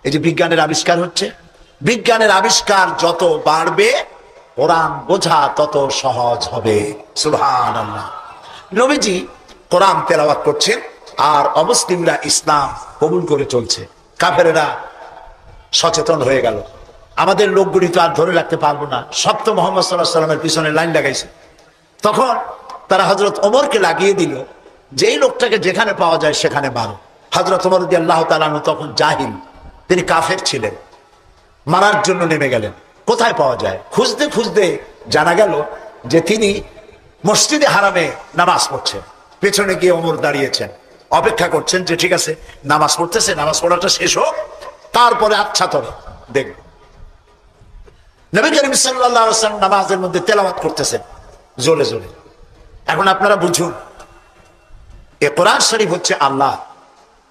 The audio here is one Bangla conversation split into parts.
এই যে বিজ্ঞানের আবিষ্কার হচ্ছে, বিজ্ঞানের আবিষ্কার যত বাড়বে কোরআন বোঝা তত সহজ হবে। সুবহানাল্লাহ। নবীজি কোরআন তেলাওয়াত করছেন আর অমুসলিমরা ইসলাম কবুল করে চলছে। কাফেরেরা সচেতন হয়ে গেল, আমাদের লোকগুলি তো আর ধরে রাখতে পারবো না, সব তো মোহাম্মদ সাল্লাল্লাহু আলাইহি ওয়াসাল্লামের পিছনে লাইন লাগাইছে। তখন তারা হযরত ওমরকে লাগিয়ে দিল যে এই লোকটাকে যেখানে পাওয়া যায় সেখানে মারো। হযরত ওমর রাদিয়াল্লাহু তাআলা আনহু তখন জাহিল, তিনি কাফের ছিলেন, মারার জন্য নেমে গেলেন। কোথায় পাওয়া যায় খুঁজতে খুঁজতে জানা গেল যে তিনি মসজিদে হারামে নামাজ পড়ছেন। পেছনে গিয়ে ওমর দাঁড়িয়েছেন, অপেক্ষা করছেন যে ঠিক আছে নামাজ পড়তেছে, নামাজ পড়াটা শেষ হোক, তারপরে আচ্ছা তবে দেখব। নবী করিম সাল্লাল্লাহু আলাইহি ওয়াসাল্লাম নামাজের মধ্যে তেলাওয়াত করতেছেন জোরে জোরে। এখন আপনারা বুঝুন, এ কোরআন শরীফ হচ্ছে আল্লাহ,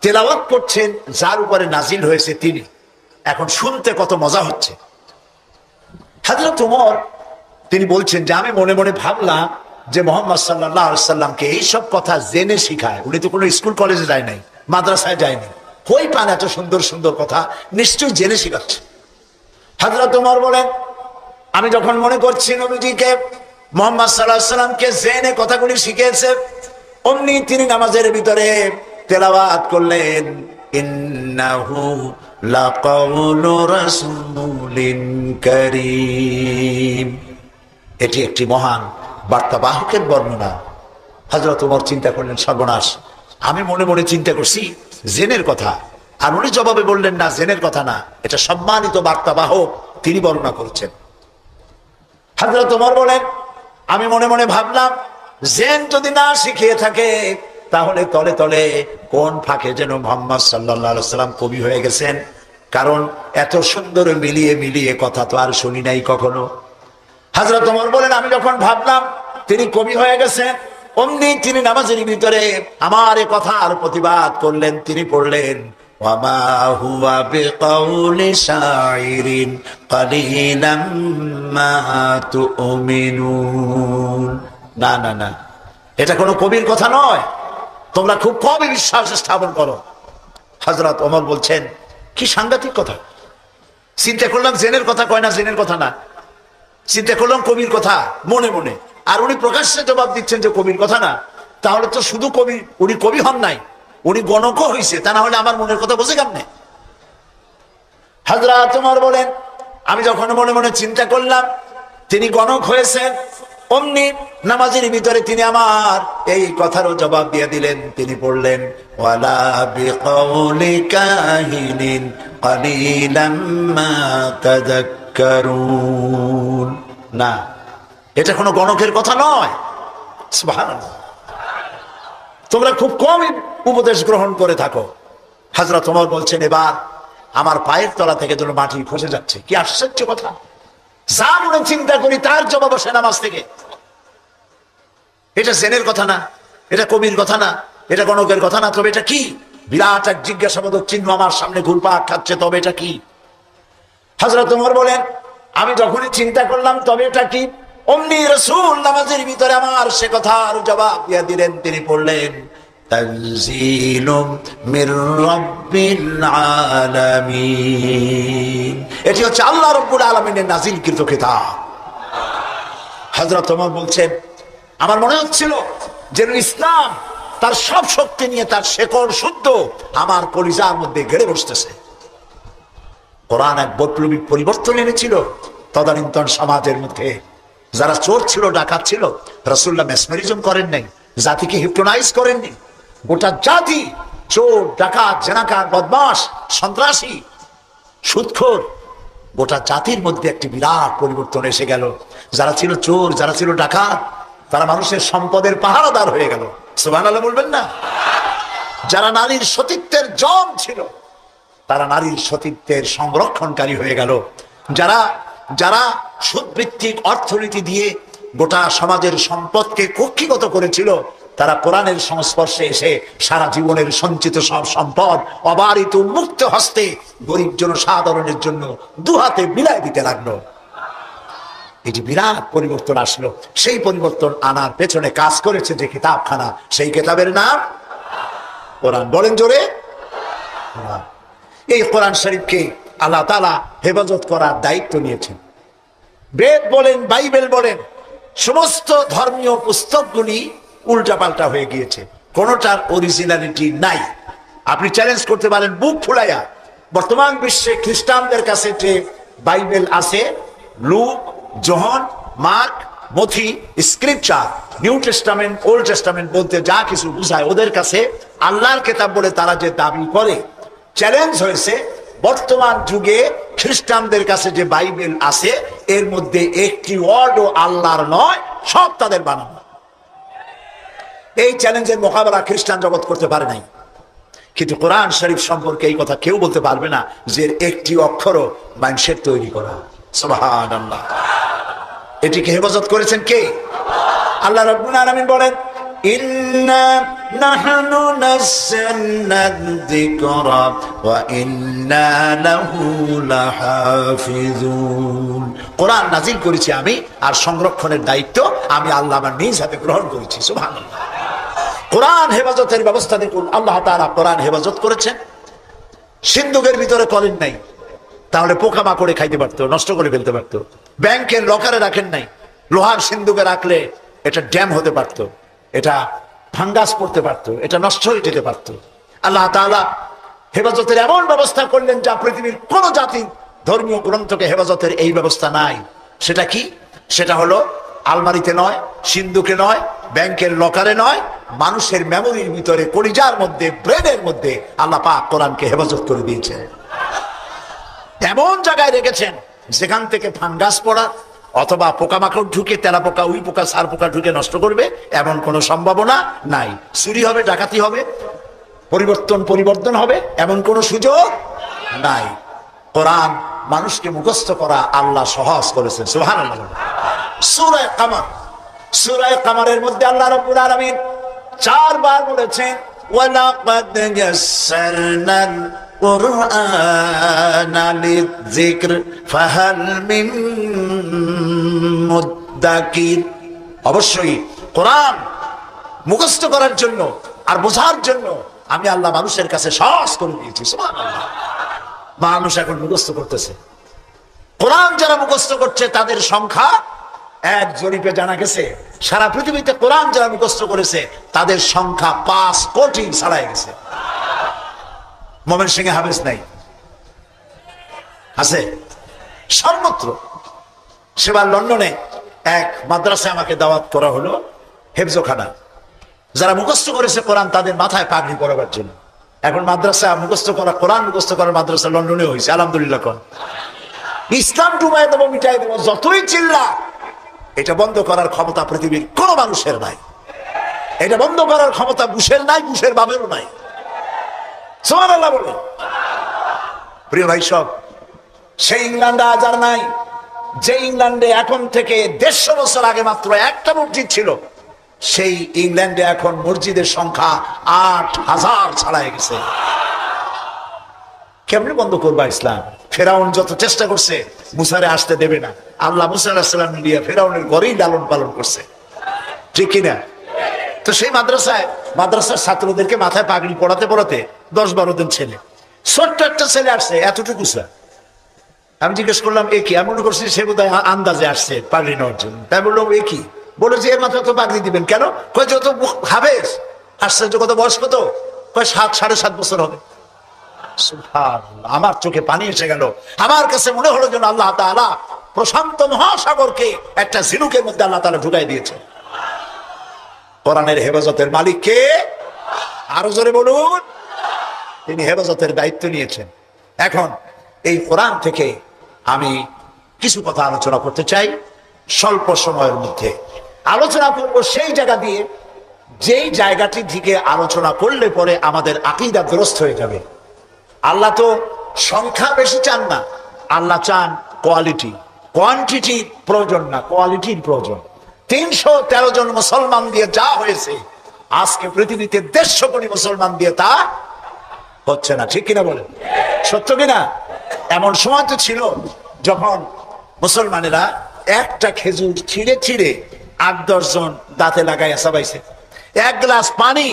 তেলাওয়াত করছেন যার উপরে নাজিল হয়েছে তিনি। এখন শুনতে কত মজা হচ্ছে। হযরত ওমর তিনি বলছেন যে আমি মনে মনে ভাবলাম যে মুহাম্মদ সাল্লাল্লাহু আলাইহি ওয়াসাল্লামকে এইসব কথা জেনে শিখায়, উনি তো কোনো স্কুল কলেজে যায় নাই, মাদ্রাসায় যায়নি, কই পান এত সুন্দর সুন্দর কথা, নিশ্চয়ই জেনে শিখাচ্ছে। হযরত ওমর বলেন আমি যখন মনে করছি নবীজিকে মুহাম্মদ সাল্লাল্লাহু আলাইহি ওয়াসাল্লামকে জেনে কথাগুলি শিখিয়েছে, অমনি তিনি নামাজের ভিতরে তেলাওয়াত করলেন ইন্নাহু লাকাউলু রাসূলিন কারীম। এটি একটি মহান বার্তাবাহকের বর্ণনা। হযরত ওমর চিন্তা করলেন সর্বনাশ, আমি মনে মনে চিন্তা করছি জেনের কথা, আর উনি জবাবে বললেন না জেনের কথা না, এটা সম্মানিত বার্তাবাহক তিনি বর্ণনা করছেন। হযরত ওমর বলেন আমি মনে মনে ভাবলাম জেন যদি না শিখিয়ে থাকে তাহলে তলে তলে কোন ফাঁকে যেন মুহাম্মদ সাল্লাল্লাহু আলাইহি ওয়াসাল্লাম কবি হয়ে গেছেন, কারণ এত সুন্দর মিলিয়ে মিলিয়ে কথা তো আর শুনি নাই কখনো। হযরত ওমর বলেন আমি যখন ভাবলাম তিনি কবি হয়ে গেছেন, অমনি তিনি নামাজের ভিতরে আমার এই কথার প্রতিবাদ করলেন। তিনি পড়লেন ওয়ামা হুয়া বিকাউলি শাইরিন কালিলাম মা তুমিনুন। না না না, এটা কোনো কবির কথা নয়, তোমরা খুব কমই বিশ্বাস স্থাপন করো। হযরত ওমর বলছেন কি সাংঘাতিক কথা। চিন্তা করলাম জেনের কথা কয় না, জেনের কথা না, চিন্তা করলাম কবির কথা মনে মনে, আর উনি প্রকাশ্যে জবাব দিচ্ছেন যে কবির কথা না। তাহলে তো শুধু কবি, উনি কবি হন নাই, উনি গণকও হয়েছে, তা না হলে আমার মনের কথা বুঝে কেমনে? হযরত ওমর বলেন আমি যখন মনে মনে চিন্তা করলাম তিনি গণক হয়েছেন, অমনি নামাজের ভিতরে তিনি আমার এই কথারও জবাব দিয়ে দিলেন। তিনি পড়লেন ওয়ালা বিকাউলি কাহিনিন কালিলাম মা তাযাক্কারুন। না, এটা কোনো গণকের কথা নয়। সুবহানাল্লাহ, তোমরা খুব কমই উপদেশ গ্রহণ করে থাকো। হযরত ওমর বলছেন এবার আমার পায়ের তলা থেকে যেন মাটি খসে যাচ্ছে। কি আশ্চর্য কথা, যা মনে চিন্তা করি তার জবাব আসে নামাজ থেকে। এটা জেনের কথা না, এটা কবির কথা না, এটা গণকের কথা না, তবে এটা কি? বিরাট এক জিজ্ঞাসাবোধক চিহ্ন আমার সামনে ঘুরপাক খাচ্ছে, তবে এটা কি? হযরত ওমর বলেন আমি যখনই চিন্তা করলাম তবে এটা কি, অমনি রাসূল নামাজের ভিতরে আমার সে কথার জবাব দিয়ে দিলেন। তিনি পড়লেন তানজিলুম মির রাব্বিল আলামিন। এটি হচ্ছে আল্লাহ রাব্বুল আলামিনের নাজিলকৃত কিতাব। হযরত ওমর বলছেন আমার মনে হচ্ছিল যেন ইসলাম তার সব শক্তি নিয়ে তার শেকড় শুদ্ধ আমার কলিজার মধ্যে গেড়ে বসতেছে। কোরআন এক বৈপ্লবিক পরিবর্তন এনেছিল তদানীন্তন সমাজের মধ্যে। যারা চোর ছিল, ডাকাত ছিল, রাসূলুল্লাহ মেসমেরিজম করেন নাই, জাতিকে হিপনোটাইজ করেননি। গোটা জাতি চোর, ডাকাত, জেনাকার, বদমাশ, সন্ত্রাসী, সুদখোর, গোটা জাতির মধ্যে একটি বিরাট পরিবর্তন এসে গেল। যারা ছিল চোর, যারা ছিল ডাকাত, তারা মানুষের সম্পদের পাহারাদার হয়ে গেল। সুবহানাল্লাহ বলবেন না? যারা নারীর সতীত্বের জম ছিল তারা নারীর সতীত্বের সংরক্ষণকারী হয়ে গেল। যারা যারা সুদভিত্তিক অর্থনীতি দিয়ে গোটা সমাজের সম্পদকে কক্ষিগত করেছিল তারা কোরআনের সংস্পর্শে এসে সারা জীবনের সঞ্চিত সব সম্পদ অবারিত মুক্ত হস্তে গরিব জনসাধারণের জন্য দুহাতে বিলায় দিতে লাগলো। এটি বিরাট পরিবর্তন আসলো। সেই পরিবর্তন আনার পেছনে কাজ করেছে যে কিতাবখানা, সেই কিতাবের নাম কোরআন। বলেন জোরে। এই কোরআন শরীফকে আল্লাহ তাআলা হেফাজত করার দায়িত্ব নিয়েছেন। বেদ বলেন, বাইবেল বলেন, সমস্ত ধর্মীয় পুস্তকগুলি উল্টাপাল্টা হয়ে গিয়েছে, কোনোটার অরিজিনালিটি নাই। আপনি চ্যালেঞ্জ করতে পারেন বুক ফুলাইয়া, বর্তমান বিশ্বে খ্রিস্টানদের কাছে যে বাইবেল আছে, লুক, যোহন, মার্ক, মথি, scripture, New Testament, Old Testament বলতে যা কিছু বুঝায়, ওদের কাছে আল্লাহর কিতাব বলে তারা যে দাবি করে, চ্যালেঞ্জ হয়েছে বর্তমান যুগে খ্রিস্টানদের কাছে যে বাইবেল আছে এর মধ্যে একটি ওয়ার্ডও আল্লাহর নয়, সব তাদের বানানো। এই চ্যালেঞ্জের মোকাবেলা খ্রিস্টান জগৎ করতে পারে নাই, কিন্তু কোরআন শরীফ সম্পর্কে এই কথা কেউ বলতে পারবে না যে একটি অক্ষরও মানুষের তৈরি করা। সুবহানাল্লাহ। এটিকে হেফাজত করেছেন কে? আল্লাহ রাব্বুল আলামিন বলেন, ইন্না নাহনু নাযালনা যিকরা ওয়া ইন্না লাহু লাহাফিজুন। কোরআন নাযিল করেছি আমি, আর সংরক্ষণের দায়িত্ব আমি আল্লাহ আমার নিজ হাতে গ্রহণ করেছি। সুবহানাল্লাহ। কোরআন হেফাজতের ব্যবস্থা দেখুন, আল্লাহ তাআলা কোরআন হেফাজত করেছেন। সিন্ধুকের ভিতরে কলিন নাই, তাহলে পোকামাকড়ে খাইতে পারতো, নষ্ট করে ফেলতে পারতো। ব্যাংকের লকারে রাখেন নাই, লোহার সিন্ধুকে রাখলে এটা ড্যাম হতে পারতো, এটা ফাঙ্গাস পড়তে পারতো, এটা নষ্ট হয়ে যেতে পারতো। আল্লাহ তাআলা হেফাজতের এমন ব্যবস্থা করলেন যা পৃথিবীর কোন জাতি ধর্মীয় গ্রন্থকে হেফাজতের এই ব্যবস্থা নাই। সেটা কি? সেটা হলো আলমারিতে নয়, সিন্ধুকে নয়, ব্যাংকের লকারে নয়, মানুষের মেমোরির ভিতরে, কলিজার মধ্যে, ব্রেনের মধ্যে আল্লাহ পাক কোরআনকে হেফাজত করে দিয়েছেন। এমন জায়গায় রেখেছেন যেখান থেকে ফাঙ্গাস পড়া অথবা পোকামাকড় ঢুকে, তেলা পোকা, উই পোকা, সার পোকা ঢুকে নষ্ট করবে এমন কোনো সম্ভাবনা নাই। চুরি হবে, ডাকাতি হবে, পরিবর্তন হবে এমন কোনো সুযোগ নাই। কোরআন মানুষকে মুখস্থ করা আল্লাহ সহজ করেছেন। সুবহানাল্লাহ। সূরা কামার, সূরা কামারের মধ্যে আল্লাহ রাব্বুল আলামিন 4 বার বলেছেন, ওয়ালাকাদ ইয়াসসারনাল কুরআনা লিযিকর ফাহাল মিন মুদ্দাকির। অবশ্যই কোরআন মুখস্থ করার জন্য আর বোঝার জন্য আমি আল্লাহ মানুষের কাছে সহজ করে দিয়েছি। সুবহানাল্লাহ। মানুষ এখন মুখস্থ করতেছে। কোরআন যারা মুখস্থ করছে তাদের সংখ্যা, এক জরিপে জানা গেছে সারা পৃথিবীতে কোরআন যারা মুখস্থ করেছে তাদের সংখ্যা 5 কোটি ছাড়াই গেছে। ময়মনসিংহে হাফেজ নাই, আছে সর্বত্র। সেবার লন্ডনে এক মাদ্রাসায় আমাকে দাওয়াত করা হলো, হেফজখানা। যারা মুখস্থ করেছে কোরআন তাদের মাথায় পাগড়ি পরাবার জন্য। এখন মাদ্রাসা মুখস্থ করা, কোরআন মুখস্থ করার মাদ্রাসা লন্ডনে হয়েছে। আলহামদুলিল্লাহ। কোন ইসলাম ডুবাই দেবো, মিটাই দেবো, যতই চিল্লা, এটা বন্ধ করার ক্ষমতা পৃথিবীর কোন মানুষের নাই। এটা বন্ধ করার ক্ষমতা বুশের নাই, বুশের বাবেরও নাই। সুবহানাল্লাহ বলে। প্রিয় ভাই সব, সেই ইংল্যান্ডে আজ আর নাই যে ইংল্যান্ডে এখন থেকে 150 বছর আগে মাত্র একটা মসজিদ ছিল। সেই ইংল্যান্ডে এখন মসজিদের সংখ্যা 8000 ছাড়াই গেছে। কেমনে বন্ধ করবা ইসলাম? ফেরাউন যত চেষ্টা করছে মুসারে আসতে দেবে না, আল্লাহ মুসা আলাইহিস সালাম নিয়ে ফেরাউনের ঘরেই লালন পালন করছে, ঠিক কিনা? তো সেই মাদ্রাসার ছাত্রদেরকে মাথায় পাগড়ি পড়াতে 10-12 দিন ছেলে, ছোট্ট একটা ছেলে আসছে এতটুকু স্যার। আমি জিজ্ঞেস করলাম এ কি? আমি মনে করছি সে বোধহয় আন্দাজে আসছে পাগড়ি নেওয়ার জন্য। তাই বললাম এ কি? বলে যে এর মাথায় তো পাগড়ি দিবেন কেন? কয় যত হাফেজ। আশ্চর্য, কত বয়স কত? কয় 7-7.5 বছর হবে। সুবহানাল্লাহ। আমার চোখে পানি এসে গেল। আমার কাছে মনে হলো যেন আল্লাহ তাআলা প্রশান্ত মহাসাগরকে একটা ঝিনুকের মধ্যে আল্লাহ তাআলা ঢুকাই দিয়েছে। কোরআনের হেফাজতের মালিক কে? আরো জোরে বলুন। তিনি হেফাজতের দায়িত্ব নিয়েছেন। এখন এই কোরআন থেকে আমি কিছু কথা আলোচনা করতে চাই স্বল্প সময়ের মধ্যে। আলোচনা করব সেই জায়গা দিয়ে, যেই জায়গাটি থেকে আলোচনা করলে পরে আমাদের আকীদা দুরস্ত হয়ে যাবে। আল্লাহ তো সংখ্যা বেশি চান না, আল্লাহ চান কোয়ালিটি। কোয়ান্টিটি প্রয়োজন না, কোয়ালিটির প্রয়োজন। 313 জন মুসলমান দিয়ে যা হয়েছে, আজকে পৃথিবীতে 150 কোটি মুসলমান দিয়ে তা হচ্ছে না, ঠিক কিনা বলেন? সত্য কিনা? এমন সময় তো ছিল যখন মুসলমানেরা একটা খেজুর ছিঁড়ে 8-10 জন দাঁতে লাগাইয়া চাবাইছে। 1 গ্লাস পানি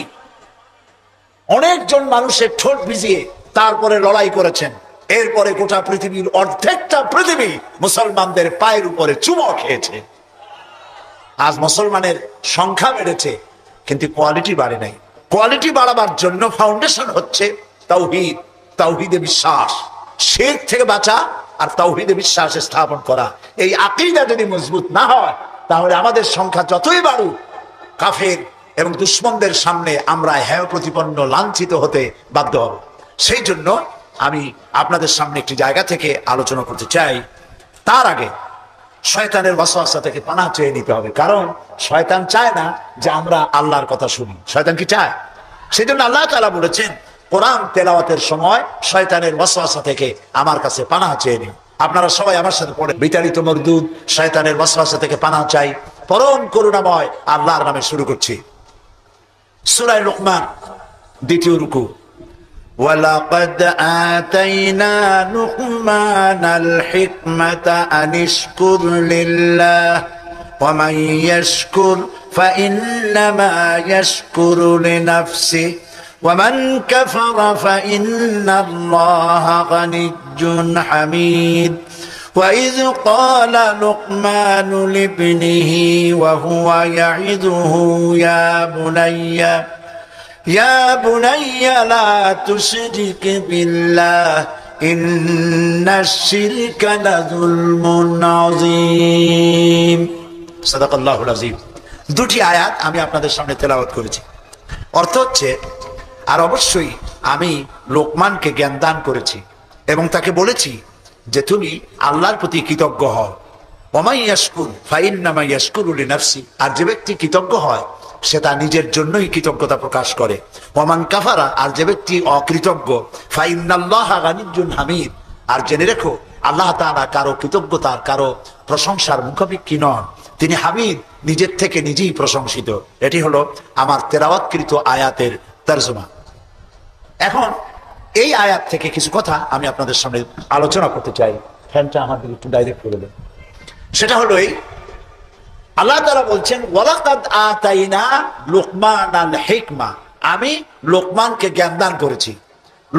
অনেকজন মানুষের ঠোঁট ভিজিয়ে তারপরে লড়াই করেছেন, এরপরে গোটা পৃথিবীর অর্ধেকটা পৃথিবী মুসলমানদের পায়ের উপরে চুমো খেয়েছে। আজ মুসলমানের সংখ্যা বেড়েছে কিন্তু কোয়ালিটি বাড়ে নাই। কোয়ালিটি বাড়াবার জন্য ফাউন্ডেশন হচ্ছে তাওহীদ, তাওহীদে বিশ্বাস, শিরক থেকে বাঁচা আর তাওহীদে বিশ্বাস স্থাপন করা। এই আকীদা যদি মজবুত না হয় তাহলে আমাদের সংখ্যা যতই বাড়ুক, কাফের এবং দুশমনদের সামনে আমরা হেয় প্রতিপন্ন, লাঞ্ছিত হতে বাধ্য হব। সেই জন্য আমি আপনাদের সামনে একটি জায়গা থেকে আলোচনা করতে চাই। তার আগে শয়তানের ওয়াসওয়াসা থেকে পানাহ চেয়ে নিতে হবে, কারণ শয়তান চায় না যে আমরা আল্লাহর কথা শুনি। শয়তান কি চায়? সেই জন্য আল্লাহ তাআলা বলেছেন কোরআন তেলাওয়াতের সময় শয়তানের ওয়াসওয়াসা থেকে আমার কাছে পানাহ চেয়ে নিন। আপনারা সবাই আমার সাথে পড়ে, বিতাড়িত মরদুদ শয়তানের ওয়াসওয়াসা থেকে পানাহ চাই, পরম করুণাময় আল্লাহর নামে শুরু করছি। সূরা লুকমান, দ্বিতীয় রুকু। وَلَقَدْ آتَيْنَا لُقْمَانَ الْحِكْمَةَ أَنِ اشْكُرْ لِلَّهِ وَمَنْ يَشْكُرْ فَإِنَّمَا يَشْكُرُ لِنَفْسِهِ وَمَنْ كَفَرَ فَإِنَّ اللَّهَ غَنِيٌّ حَمِيدٌ وَإِذْ قَالَ لُقْمَانُ لِابْنِهِ وَهُوَ يَعِظُهُ يا بني لا تشرك بالله إن الشرك لظلم عظيم صدق الله العظيم। দুটি আয়াত আমি আপনাদের সামনে তেলাওয়াত করেছি। অর্থ হচ্ছে, আর অবশ্যই আমি লোকমানকে জ্ঞান দান করেছি এবং তাকে বলেছি যে তুমি আল্লাহর প্রতি কৃতজ্ঞ হও। ওয়া ইয়াশকুর ফাইন্নামা ইয়াশকুরু লিনাফসি, আর যে ব্যক্তি কৃতজ্ঞ হয় সে তার নিজের জন্যই কৃতজ্ঞতা প্রকাশ করে। ওমান কাফারা, আর যে ব্যক্তি অকৃতজ্ঞ, ফাইন্নাল্লাহা গানিয়্যুন হামিদ, আর জেনে রেখো আল্লাহ তাআলা কারো কৃতজ্ঞতার, কারো প্রশংসার মুখাপেক্ষী নন, তিনি হামিদ, নিজের থেকে নিজেই প্রশংসিত। এটি হলো আমার তেলাওয়াতকৃত আয়াতের তরজমা। এখন এই আয়াত থেকে কিছু কথা আমি আপনাদের সামনে আলোচনা করতে চাই। ফ্যানটা আমাদের একটু ডাইরেক্ট করে দেন। সেটা হলো এই, আল্লাহ তাআলা বলছেন ওয়ালাকাদ আতাইনা লুকমানাল হিকমা, আমি লোকমানকে জ্ঞান দান করেছি।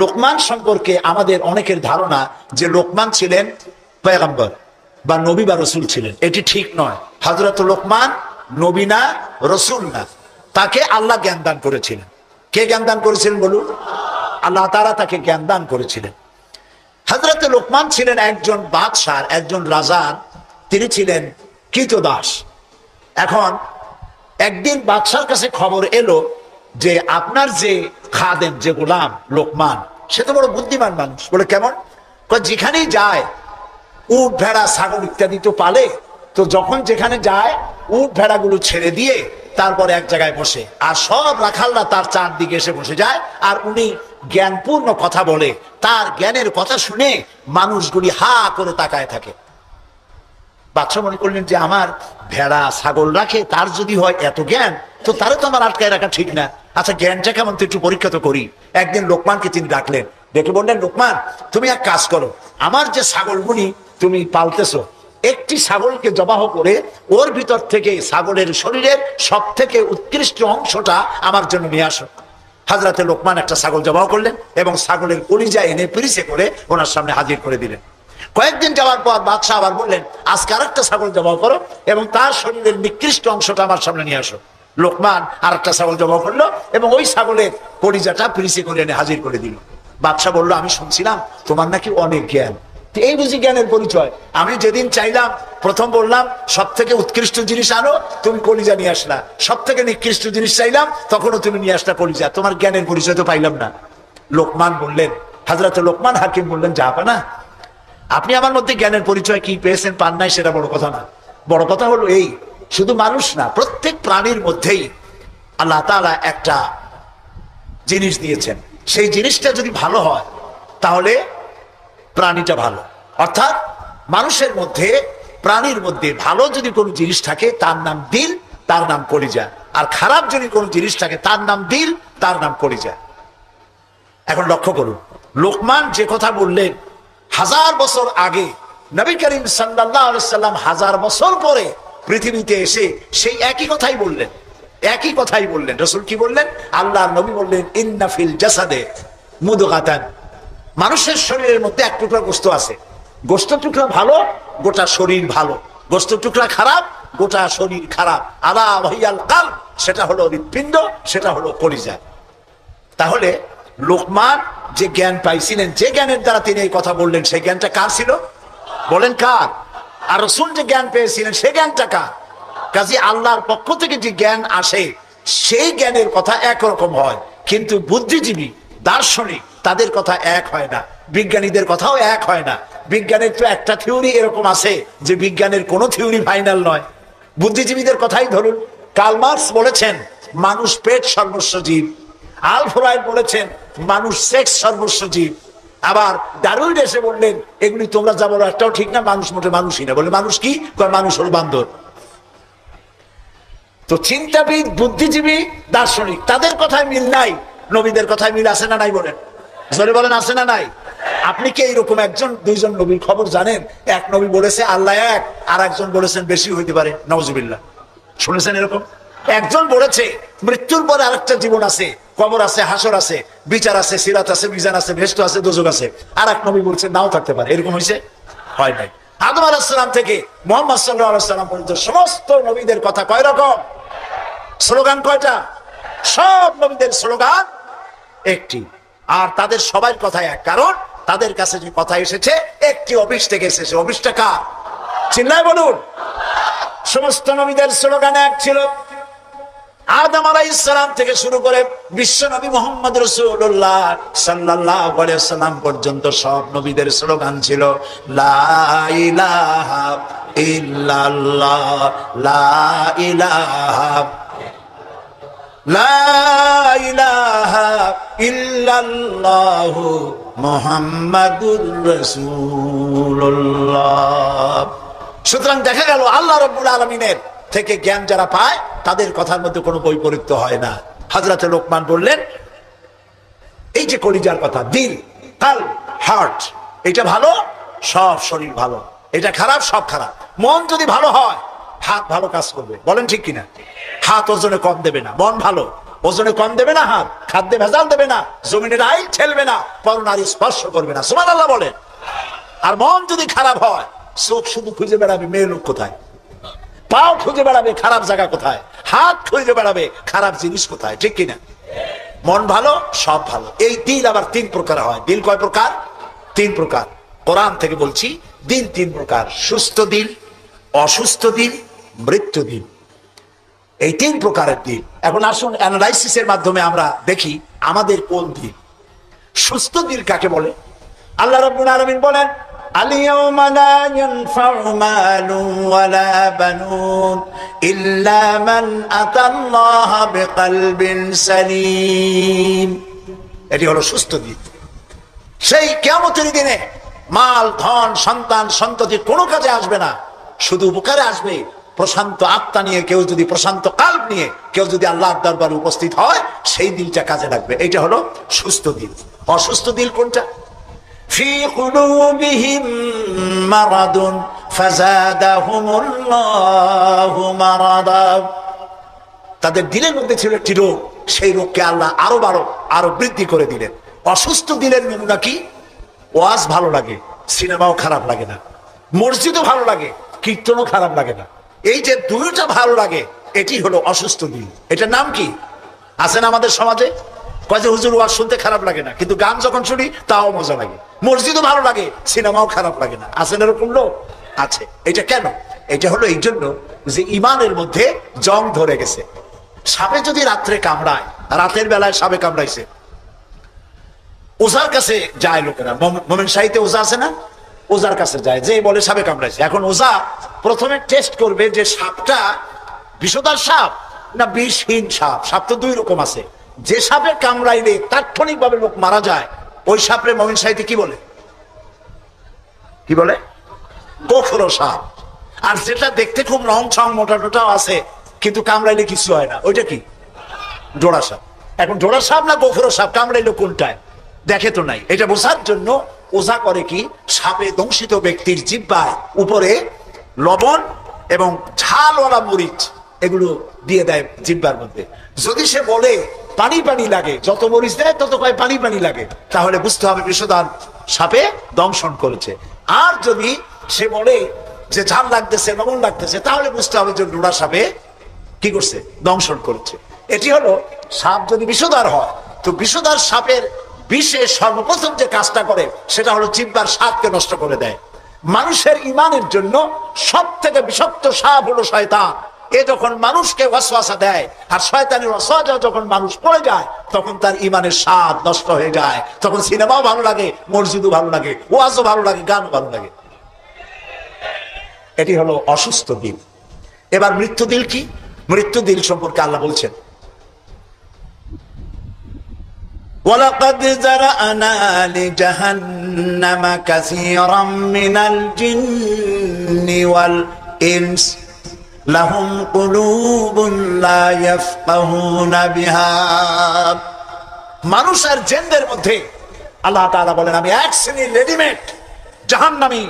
লোকমান সম্পর্কে আমাদের অনেকের ধারণা যে লোকমান ছিলেন পয়গম্বর বা নবী বা রসুল ছিলেন। এটি ঠিক নয়। হযরত লোকমান নবী না, রসুল না, তাকে আল্লাহ জ্ঞান দান করেছিলেন। কে জ্ঞান দান করেছিলেন বলুন? আল্লাহ তাআলা তাকে জ্ঞান দান করেছিলেন। হযরত লোকমান ছিলেন একজন বাদশাহ, একজন রাজার, তিনি ছিলেন কৃতদাস। এখন একদিন বাদশার কাছে খবর এলো যে আপনার যে খাদেম, যে গোলাম লোকমান, সে তো বড় বুদ্ধিমান মানুষ। বলে কেমন? যেখানেই যায় উট ভেড়া ছাগল ইত্যাদি তো পালে, তো যখন যেখানে যায় উট ভেড়াগুলো ছেড়ে দিয়ে তারপরে এক জায়গায় বসে, আর সব রাখালরা তার চারদিকে এসে বসে যায়, আর উনি জ্ঞানপূর্ণ কথা বলে। তার জ্ঞানের কথা শুনে মানুষগুলি হা করে তাকায় থাকে। বাদশা মনে করলেন যে আমার ভেড়া ছাগল রাখে, তার যদি হয় এত জ্ঞান, তো তারে তো আমার আটকায় রাখা ঠিক না। আচ্ছা, জ্ঞানটা কেমন তো একটু পরীক্ষা তো করি। একদিন লোকমানকে তিনি ডাকলেন, ডেকে বললেন, লোকমান, তুমি এক কাজ করো, আমার যে ছাগলগুলি তুমি পালতেছো, একটি ছাগলকে জবাহ করে ওর ভিতর থেকে ছাগলের শরীরের সব থেকে উৎকৃষ্ট অংশটা আমার জন্য নিয়ে আসো। হযরতে লোকমান একটা ছাগল জবাহ করলেন এবং ছাগলের কলিজা এনে পিরিচে করে ওনার সামনে হাজির করে দিলেন। কয়েকদিন যাওয়ার পর বাদশাহ আবার বললেন, আজকে আরেকটা ছাগল জবাহ করো এবং তার শরীরের নিকৃষ্ট অংশটা আমার সামনে নিয়ে আসো। লোকমান আরেকটা ছাগল জবাহ করলো এবং ওই ছাগলের কলিজাটা পিরিচে করে এনে হাজির করে দিল। বাদশাহ বললো, আমি শুনছিলাম তোমার নাকি অনেক জ্ঞান, এই বুঝি জ্ঞানের পরিচয়। আমি যেদিন চাইলাম, প্রথম বললাম সব থেকে উৎকৃষ্ট জিনিস আনো, তুমি কলিজা নিয়ে আসলা। সব থেকে নিকৃষ্ট জিনিস চাইলাম, তখনও তুমি নিয়ে আসলা কলিজা। তোমার জ্ঞানের পরিচয় তো পাইলাম না। লোকমান বললেন, হযরত লোকমান হাকিম বললেন, জাহাপানা, আপনি আমার মধ্যে জ্ঞানের পরিচয় কি পেয়েছেন পান নাই সেটা বড় কথা না। বড় কথা হলো এই, শুধু মানুষ না, প্রত্যেক প্রাণীর মধ্যেই আল্লাহ তাআলা একটা জিনিস দিয়েছেন। সেই জিনিসটা যদি ভালো হয় তাহলে প্রাণীটা ভালো। অর্থাৎ মানুষের মধ্যে, প্রাণীর মধ্যে ভালো যদি কোনো জিনিস থাকে তার নাম দিল, তার নাম কলিজা। আর খারাপ যদি কোনো জিনিস থাকে তার নাম দিল, তার নাম কলিজা। এখন লক্ষ্য করুন, লোকমান যে কথা বললেন 1000 বছর আগে, নবী করিম সাল্লাল্লাহু আলাইহি সাল্লাম 1000 বছর পরে পৃথিবীতে এসে সেই একই কথাই বললেন। একই কথাই বললেন। রাসূল কি বললেন? আল্লাহর নবী বললেন, ইন্না ফিল জাসাদে মুদগাতান মানুষের শরীরের মধ্যে এক টুকরা গোশত আছে, গোশত টুকরা ভালো, গোটা শরীর ভালো, গোশত টুকরা খারাপ, গোটা শরীর খারাপ। আলা ওয়াহিয়াল কালব, সেটা হলো হৃৎপিণ্ড, সেটা হলো কলিজা। তাহলে লোকমান যে জ্ঞান পাইছিলেন, যে জ্ঞানের দ্বারা তিনি এই কথা বললেন, সেই জ্ঞানটা কার ছিল? বলেন কার? আর রাসূল যে জ্ঞান পেয়েছিলেন, সেই জ্ঞানটা কার? কাজী আল্লাহর পক্ষ থেকে যে জ্ঞান আসে, সেই জ্ঞানের কথা একরকম হয়, কিন্তু বুদ্ধিজীবী, দার্শনিক, তাদের কথা এক হয় না, বিজ্ঞানীদের কথাও এক হয় না। বিজ্ঞানের তো একটা থিওরি এরকম আছে যে বিজ্ঞানের কোনো থিওরি ফাইনাল নয়। বুদ্ধিজীবীদের কথাই ধরুন, কার্ল মার্কস বলেছেন মানুষ পেট সর্বস্ব জীব, আলফ্রেড বলেছেন মানুষ সেক্স সর্বস্ব জীব, আবার ডারউইন এসে বললেন এগুলি তোমরা যা বলো একটাও ঠিক না, মানুষ মোটে মানুষই না। বলে মানুষ কি? মানুষ হল বান্দর। তো চিন্তাবিদ, বুদ্ধিজীবী, দার্শনিক, তাদের কথায় মিল নাই, নবীদের কথায় মিল আছে না নাই? বলেন, জোরে বলেন, আছে না নাই? আপনি কি এইরকম একজন দুইজন নবীর খবর জানেন? এক নবী বলেছে আল্লাহ এক, আর একজন বলেছেন বেশি হইতে পারে, নাউজুবিল্লাহ। শুনেছেন এরকম? একজন বলেছে মৃত্যুর পরে আরেকটা জীবন আছে, কবর আছে, হাসর আছে, বিচার আছে, সিরাত আছে, মিজান আছে, ভেস্ট আছে, দোজক আছে। আর এক নবী বলছে নাও থাকতে পারে। এরকম হয়েছে? হয় নাই। আদম আলাইহিস সালাম থেকে মুহাম্মদ সাল্লাল্লাহু আলাইহি ওয়াসাল্লাম পর্যন্ত সমস্ত নবীদের কথা কয় রকম? স্লোগান কয়টা? সব নবীদের স্লোগান একটি, আর তাদের সবার কথা এক। কারণ তাদের কাছে যে কথা এসেছে একটি অফিস থেকে এসেছে। অফিসটা কার? চিল্লায় বলুন। সমস্ত নবীদের স্লোগান এক ছিল। আদম আলাইহিস সালাম থেকে শুরু করে বিশ্ব নবী মুহাম্মদ রাসূলুল্লাহ সাল্লাল্লাহু আলাইহি ওয়াসাল্লাম পর্যন্ত সব নবীদের স্লোগান ছিল লা ইলাহা ইল্লাল্লাহ, লা ইলাহা, লা ইলাহা ইল্লাল্লাহু মুহাম্মাদুর রাসূলুল্লাহ। সুতরাং দেখা গেল আল্লাহ রাব্বুল আলামিনের থেকে জ্ঞান যারা পায় তাদের কথার মধ্যে কোনো বৈপরীত্য হয় না। হযরতে লোকমান বললেন এই যে কলিজার কথা, দিল, কাল, হার্ট, এটা ভালো, সব শরীর ভালো, এটা খারাপ, সব খারাপ। মন যদি ভালো হয় হাত ভালো কাজ করবে, বলেন ঠিক কিনা? হাত ওজনে কম দেবে না, মন ভালো ওজনে কম দেবে না, হাত খাদ্যে ভেজাল দেবে না, জমিনের আইল ঠেলবে না, পরনারী স্পর্শ করবে না, সুবহানাল্লাহ বলেন। আর মন যদি খারাপ হয়, চোখ শুধু খুঁজে বেড়াবে মেয়ে লোক কোথায়, পাও খুঁজে বেড়াবে খারাপ জায়গা কোথায়, হাত খুঁজে বেড়াবে খারাপ জিনিস কোথায়, ঠিক কিনা? মন ভালো, সব ভালো। এই দিল আবার তিন প্রকার হয়। দিল কয় প্রকার? তিন প্রকার। কোরআন থেকে বলছি, দিল তিন প্রকার: সুস্থ দিল, অসুস্থ দিল, মৃত্যু দিল। এই তিন প্রকারের দিল। এখন আসুন অ্যানালাইসিসের মাধ্যমে আমরা দেখি আমাদের কোন দিল। সুস্থ দিল কাকে বলে? আল্লাহ রাব্বুল আলামিন বলেন আল-ইয়াওমা লা ইয়ানফা'ু মালুন ওয়ালা বানুন ইল্লা মান আতাল্লাহা বিকলবিন সালিম। এটি হলো সুস্থ দিল। সেই কিয়ামতের দিনে মাল, ধন, সন্তান, সন্ততি কোনো কাজে আসবে না, শুধু উপকারে আসবে প্রশান্ত আত্মা নিয়ে কেউ যদি, প্রশান্ত কাল্ব নিয়ে কেউ যদি আল্লাহর দরবারে উপস্থিত হয়, সেই দিলটা কাজে লাগবে। এইটা হলো সুস্থ দিল। অসুস্থ দিল কোনটা? ফি কুলুবিহিম মারাদুন ফাযাদাহুমুল্লাহু মারাদা। তাদের দিলের মধ্যে ছিল একটি রোগ, সেই রোগকে আল্লাহ আরো বৃদ্ধি করে দিলেন। অসুস্থ দিলের নমুনা কি? ওয়াজ ভালো লাগে, সিনেমাও খারাপ লাগে না, মসজিদও ভালো লাগে, কীর্তনও খারাপ লাগে না। এই যে দুইটা ভালো লাগে, এটি হলো অসুস্থ দিল। এটার নাম কি? আছে না আমাদের সমাজে? কয় যে হুজুর ওয়াজ শুনতে খারাপ লাগে না, কিন্তু গান যখন শুনি তাও মজা লাগে, মসজিদও ভালো লাগে, সিনেমাও খারাপ লাগে না। আছে না এরকম লোক? আছে। এটা কেন? এটা হলো এই জন্য যে ইমানের মধ্যে জং ধরে গেছে। সাপে যদি রাত্রে কামড়ায়, রাতের বেলায় সাপে কামড়াইছে, ওজার কাছে যায় লোকেরা। মোমেন শাহীতে ওজা আছে না? ওজার কাছে যায়, যে বলে সাপে কামড়াইছে। এখন ওজা প্রথমে টেস্ট করবে যে সাপটা বিষধর সাপ না বিষহীন সাপ। সাপ তো দুই রকম আছে। যে সাপে কামড়াইলে তাৎক্ষণিক ভাবে লোক মারা যায়, ওই সাপে মোমেন শাহীতে কি বলে? কি বলে? গোখরো সাপ। আর যেটা দেখতে খুব রং ছং মোটা টোটাও আছে, কিন্তু কামড়াইলে কিছু হয় না, ওইটা কি? ডোরা সাপ। এখন ডোরা সাপ না গোখরো সাপ কামড়াইলে কোনটায় দেখে তো নাই। এটা বোঝার জন্য ওঝা করে কি, সাপে দংশিত ব্যক্তির জিহ্বার উপরে লবণ এবং ঝালওয়ালা মরিচ এগুলো দিয়ে দেয় জিহ্বার মধ্যে। যদি সে বলে পানি পানি লাগে, যত মরিচ দেয় তত কয় পানি পানি লাগে, তাহলে বুঝতে হবে বিষধর সাপে দংশন করেছে। আর যদি সে বলে যে ঝাল লাগতেছে, লবণ লাগতেছে, তাহলে বুঝতে হবে যে নোড়া সাপে কি করছে, দংশন করেছে। এটি হলো সাপ যদি বিষধর হয়, তো বিষধর সাপের বিষে সর্বপ্রথম যে কাজটা করে সেটা হলো জিহ্বার স্বাদকে নষ্ট করে দেয়। মানুষের ঈমানের জন্য সব থেকে বিষাক্ত সাপ হলো শয়তান। এ যখন মানুষকে ওয়াসওয়াসা দেয়, আর শয়তানের ওয়াসওয়াসা যখন মানুষ পড়ে যায়, তখন তার ঈমানের স্বাদ নষ্ট হয়ে যায়। তখন সিনেমাও ভালো লাগে, মসজিদও ভালো লাগে, ওয়াজও ভালো লাগে, গানও ভালো লাগে। এটি হলো অসুস্থ দিল। এবার মৃত্যু দিল কি? মৃত্যু দিল সম্পর্কে আল্লাহ বলছেন, وَلَقَدْ ذَرَأْنَا لِجَهَنَّمَ كَثِيرًا مِنَ الْجِنِّ وَالْإِنسِ لَهُمْ قُلُوبٌ لَا يَفْقَهُونَ بِهَا। মানুষ আর জিনদের মধ্যে আল্লাহ তাআলা বলেন, আমি এক শ্রেণীর রেডিমেড জাহান্নামী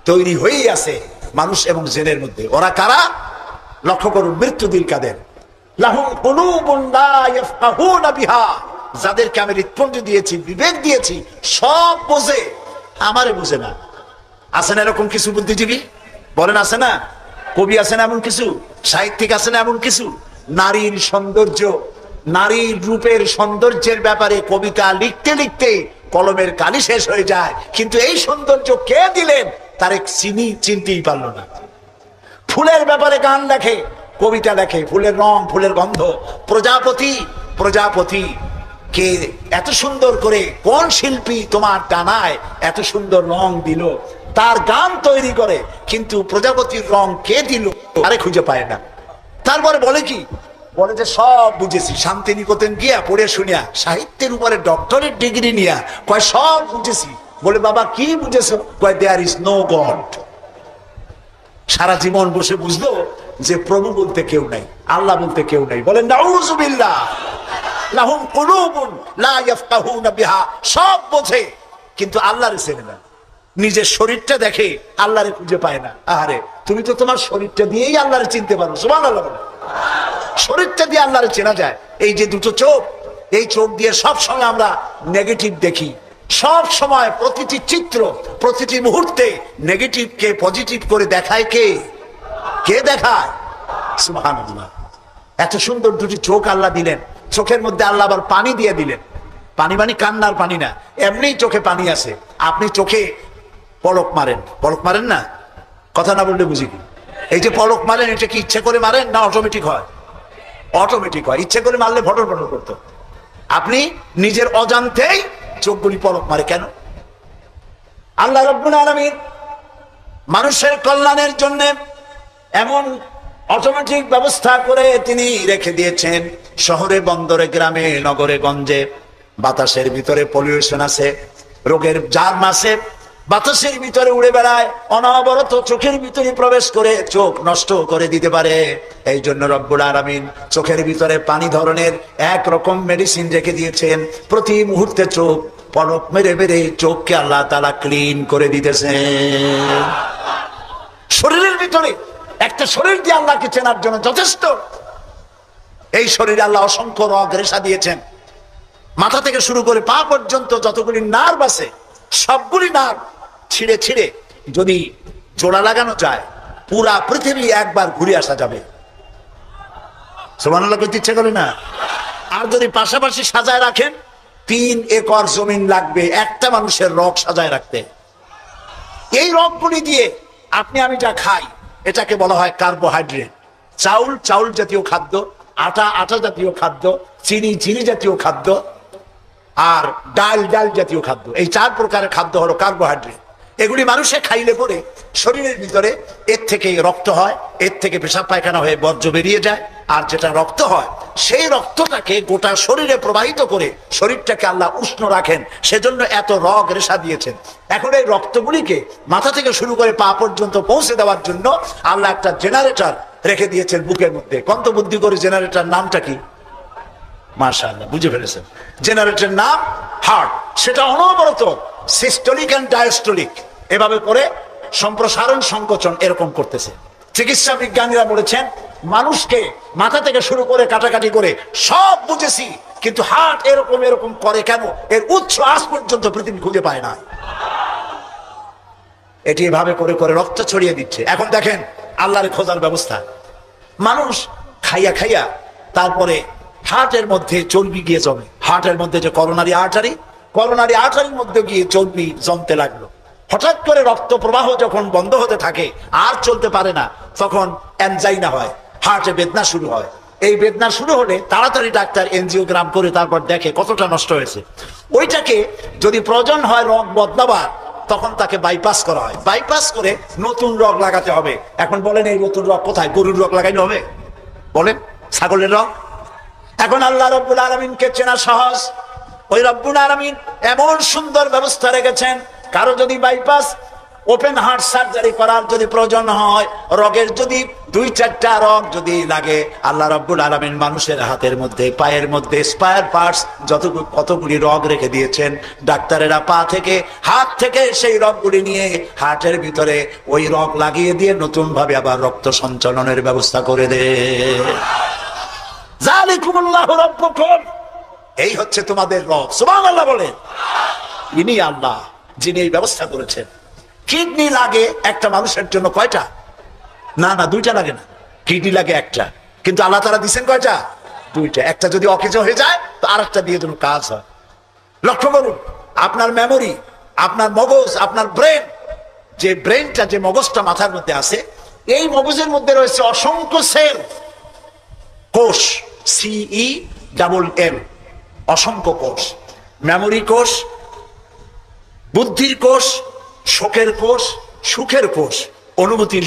তৈরি হয়েই আছে মানুষ এবং জিনের মধ্যে। ওরা কারা? লক্ষ্য করুন, মৃত্যু দিল কাদের? লাহুম কুলুবুন লা ইয়াফকাহুনা বিহা, যাদেরকে আমি হৃৎপিণ্ড দিয়েছি, বিবেক দিয়েছি, সব বোঝে, আমারে বোঝে না। আছে না এরকম কিছু বুদ্ধিজীবী? বলেন আছে না? কবি আছে না এমন কিছু? সাহিত্যিক আছে না এমন কিছু? নারীর সৌন্দর্য, নারীর রূপের সৌন্দর্যের ব্যাপারে কবিতা লিখতে লিখতে কলমের কালি শেষ হয়ে যায়, কিন্তু এই সৌন্দর্য কে দিলেন তার এক চিনতেই পারলো না। ফুলের ব্যাপারে গান লেখে, কবিতা লেখে, ফুলের রং, ফুলের গন্ধ। প্রজাপতি কে এত সুন্দর করে, কোন শিল্পী তোমার ডানায় এত সুন্দর রং দিল, তার গান তৈরি করে, কিন্তু প্রজাপতির রং কে দিল আরে খুঁজে পায় না। তারপরে বলে কি? বলে যে সব বুঝেছি, শান্তিনিকেতন গিয়া পড়ে শুনিয়া, সাহিত্যের উপরে ডক্টরেট ডিগ্রি নিয়া কয় সব বুঝেছি। বলে বাবা কি বুঝেছো? কয় দেয়ার ইজ নো গড। সারা জীবন বসে বুঝলো যে প্রভু বলতে কেউ নাই, আল্লাহ বলতে কেউ নাই। বলেন নাউযুবিল্লাহ। লাহুম কুলুবুন লা ইয়াফকাহুনা বিহা, সব বোঝে কিন্তু আল্লাহরে চেনে না। নিজের শরীরটা দেখে, আল্লাহরে খুঁজে পায় না। আরে তুমি তো তোমার শরীরটা দিয়েই আল্লাহরে চিনতে পারো। সুবহানাল্লাহ। শরীরটা দিয়ে আল্লাহরে চেনা যায়। এই যে দুটো চোখ, এই চোখ দিয়ে সব সময় আমরা নেগেটিভ দেখি। সব সময় প্রতিটি চিত্র, প্রতিটি মুহূর্তে নেগেটিভকে পজিটিভ করে দেখায় কে? কে দেখায়? সুবহানাল্লাহ। এত সুন্দর দুটি চোখ আল্লাহ দিলেন, চোখের মধ্যে আল্লাহ আবার পানি দিয়ে দিলেন। পানি মানে কান্নার পানি না, এমনি চোখে পানি আছে। আপনি চোখে পলক মারেন, পলক মারেন না? কথা না বললে বুঝি কি? এই যে পলক মারেন, এটা কি ইচ্ছে করে মারেন না অটোমেটিক হয়? অটোমেটিক হয়। ইচ্ছে করে মারলে ফটর ফটর করতো। আপনি নিজের অজান্তেই চোখগুলি পলক মারে কেন? আল্লাহ রাব্বুল আলামিন মানুষের কল্যাণের জন্য এমন অটোমেটিক ব্যবস্থা করে তিনি রেখে দিয়েছেন। শহরে, বন্দরে, গ্রামে, নগরে, গঞ্জে বাতাসের ভিতরে পলিউশন আছে, রোগের জার্ম আছে, বাতাসের ভিতরে উড়ে বেড়ায়, অনবরত চোখের ভিতরে প্রবেশ করে চোখ নষ্ট করে দিতে পারে। এই জন্য রব্বুল আলামিন চোখের ভিতরে পানি ধরনের একরকম মেডিসিন রেখে দিয়েছেন। প্রতি মুহূর্তে চোখ পলক মেরে মেরে চোখকে আল্লাহ তাআলা ক্লিন করে দিতেছেন। শরীরের ভিতরে একটা শরীর দিয়ে আল্লাহকে চেনার জন্য যথেষ্ট। এই শরীরে আল্লাহ অসংখ্য রগ রেশা দিয়েছেন। মাথা থেকে শুরু করে পা পর্যন্ত যতগুলি নার্ভ আছে, সবগুলি নার্ভ ছিঁড়ে ছিঁড়ে যদি জোড়া লাগানো যায়, পুরা পৃথিবী একবার ঘুরে আসা যাবে। সুবহানাল্লাহ করতে ইচ্ছে করে না? আর যদি পাশাপাশি সাজায় রাখেন, 3 একর জমিন লাগবে একটা মানুষের রগ সাজায় রাখতে। এই রগগুলি দিয়ে আপনি আমি যা খাই, এটাকে বলা হয় কার্বোহাইড্রেট। চাউল, চাউল জাতীয় খাদ্য, আটা, আটা জাতীয় খাদ্য, চিনি, চিনি জাতীয় খাদ্য, আর ডাল, ডাল জাতীয় খাদ্য। এই 4 প্রকারের খাদ্য হলো কার্বোহাইড্রেট। এগুলি মানুষে খাইলে পরে শরীরের ভিতরে এর থেকে রক্ত হয়, এর থেকে পেশাব পায়খানা হয়ে বর্জ্য বেরিয়ে যায়, আর যেটা রক্ত হয় সেই রক্তটাকে গোটা শরীরে প্রবাহিত করে শরীরটাকে আল্লাহ উষ্ণ রাখেন। সেজন্য এত রগ রেশা দিয়েছেন। এখন এই রক্তগুলিকে মাথা থেকে শুরু করে পা পর্যন্ত পৌঁছে দেওয়ার জন্য আল্লাহ একটা জেনারেটর রেখে দিয়েছেন বুকের মধ্যে। কত বুদ্ধি করে জেনারেটর, নামটা কি? মাশাআল্লাহ, বুঝে ফেলেছেন। জেনারেটরের নাম হার্ট। সেটা অনবরত সিস্টোলিক এন্ড ডায়াস্টোলিক এভাবে করে সম্প্রসারণ, সংকোচন এরকম করতেছে। চিকিৎসা বিজ্ঞানীরা বলেছেন মানুষকে মাথা থেকে শুরু করে কাটাকাটি করে সব বুঝেছি, কিন্তু হার্ট এরকম এরকম করে কেন, এর উৎস আজ পর্যন্ত পৃথিবী খুঁজে পায় না। এটি এভাবে করে করে রক্ত ছড়িয়ে দিচ্ছে। এখন দেখেন আল্লাহর খোঁজার ব্যবস্থা। মানুষ খাইয়া খাইয়া তারপরে হার্টের মধ্যে চর্বি গিয়ে জমে। হার্টের মধ্যে যে করোনারি আর্টারির মধ্যে গিয়ে চর্বি জমতে লাগলো। হঠাৎ করে রক্ত প্রবাহ যখন বন্ধ হতে থাকে, আর চলতে পারে না, তখন অ্যানজাইনা হয়, হার্টে বেদনা শুরু হয়। এই বেদনা শুরু হলে তাড়াতাড়ি ডাক্তার এনজিওগ্রাম করে তারপর দেখে কতটা নষ্ট হয়েছে। ওইটাকে যদি প্রয়োজন হয় রগ বদলাবার, তখন তাকে বাইপাস করা হয়। বাইপাস করে নতুন রগ লাগাতে হবে। এখন বলেন এই নতুন রগ কোথায়? গরুর রগ লাগাইলে হবে? বলেন, ছাগলের রগ? এখন আল্লাহ রব্বুল আলামিনকে চেনা সহজ। ওই রব্বুল আলামিন এমন সুন্দর ব্যবস্থা রেখেছেন, কারো যদি বাইপাস ওপেন হার্ট সার্জারি করার যদি প্রয়োজন হয়, রগের যদি 2-4টা রগ যদি লাগে, আল্লাহ রব্বুল আলামিন মানুষের হাতের মধ্যে, পায়ের মধ্যে স্পায়ার পার্টস কতগুলি রগ রেখে দিয়েছেন। ডাক্তারেরা পা থেকে, হাত থেকে সেই রগগুলি নিয়ে হার্টের ভিতরে ওই রগ লাগিয়ে দিয়ে নতুন ভাবে আবার রক্ত সঞ্চালনের ব্যবস্থা করে দেয়। যালিকুমুল্লাহু রাব্বুকুম, এই হচ্ছে তোমাদের রব। সুবহানাল্লাহ বলেন। ইনি আল্লাহ যিনি এই ব্যবস্থা করেছেন। কিডনি লাগে একটা মানুষের জন্য কয়টা? না, 2টা লাগে না, কিডনি লাগে একটা, কিন্তু আল্লাহ তাআলা দিয়েছেন কয়টা? 2টা। একটা যদি অকেজো হয়ে যায় তো আরেকটা দিয়ে যেন কাজ হয়। লক্ষ্য করুন, আপনার মেমোরি, আপনার মগজ, আপনার ব্রেন, যে ব্রেনটা, যে মগজটা মাথার মধ্যে আছে, এই মগজের মধ্যে রয়েছে অসংখ্য সেল, কোষ, CELL, অসংখ্য কোষ। মেমোরি কোষ, বুদ্ধির কোষ, শোকের কোষ, সুখের কোষ, অনুভূতির